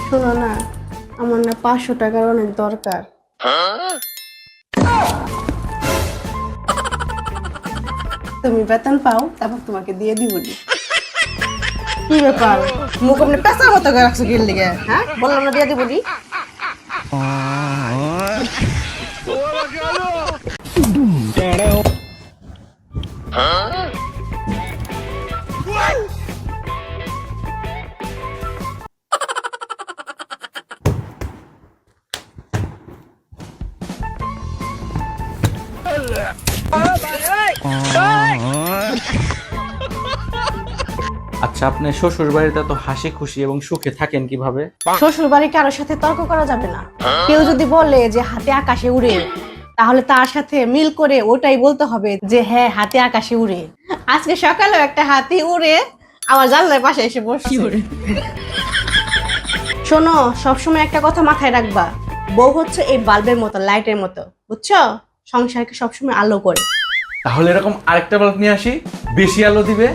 শোনো না, আমার না 500 টাকার অনেক দরকার। তুমি বেতন পাও, তারপর তোমাকে দিয়ে দিব। কি ব্যাপার, মুখ আপনি পেশার মতো করে রাখছো কি লিগে? হ্যাঁ, বললাম না দিয়ে দিব। আচ্ছা, আপনি শ্বশুর বাড়িতে তো হাসি খুশি এবং সুখে থাকেন কিভাবে? শ্বশুর বাড়ি কারোর সাথে তর্ক করা যাবে না। কেউ যদি বলে যে হাতে আকাশে উড়ে, তাহলে তার সাথে মিল করে ওটাই বলতে হবে যে হ্যাঁ, হাতে আকাশে উড়ে। আজকে সকালেও একটা হাতি উড়ে আমার জানলার পাশে এসে বসছে। শোনো, সবসময় একটা কথা মাথায় রাখবা, বউ হচ্ছে এই বাল্বের মতো, লাইটের মতো, বুঝছো? সংসারকে সবসময় আলো করে। তাহলে এরকম আরেকটা বাল্ব নিয়ে আসি, বেশি আলো দিবে।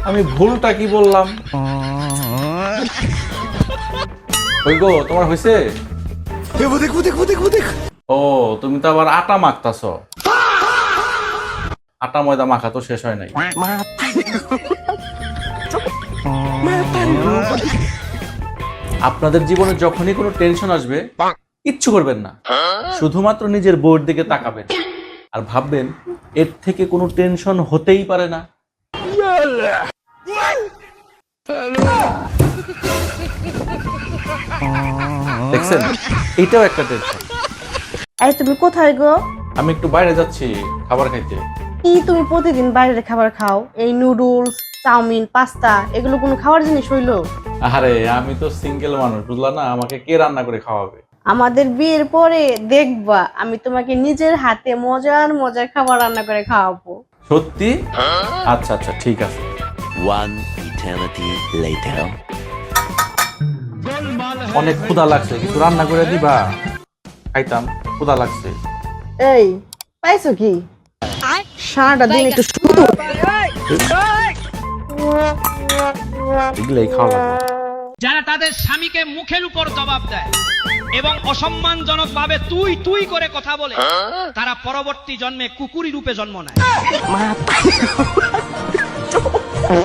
আমি ভুলটা কি বললাম? ওই গো, তোমার হয়েছে? ও, তুমি তো আবার আটা মাখতাছ। আটা ময়দা মাখা তো শেষ হয় নাই। আপনাদের জীবনে যখনই কোনো টেনশন আসবে, কিচ্ছু করবেন না, শুধুমাত্র নিজের বউয়ের দিকে তাকাবেন আর ভাববেন এর থেকে কোনো টেনশন হতেই পারে না। দেখছেন, এটাও একটা টেনশন। এই তুমি কোথায় গো? আমি একটু বাইরে যাচ্ছি খাবার খাইতে। কি তুমি প্রতিদিন বাইরের খাবার খাও? এই নুডলস, চাউমিন, পাস্তা, এগুলো কোনো খাওয়ার জিনিস হইলো? আরে আমি তো সিঙ্গেল মানুষ, বুঝলা না, আমাকে কে রান্না করে খাওয়াবে? আমাদের বিয়ের পরে দেখবা আমি তোমাকে নিজের হাতে মজার মজার খাবার রান্না করে খাওয়াবো। সত্যি? আচ্ছা আচ্ছা, ঠিক আছে। One eternity later. অনেক ক্ষুধা লাগছে, কিছু রান্না করে দিবা, খাইতাম, ক্ষুধা লাগছে। এই পাইছো কি? সারাটা দিন একটু শুধু এগুলাই খাওয়া লাগবে। যারা তাদের স্বামীকে মুখের উপর জবাব দেয় এবং অসম্মানজনক ভাবে তুই তুই করে কথা বলে, তারা পরবর্তী জন্মে কুকুরি রূপে জন্ম নেয়।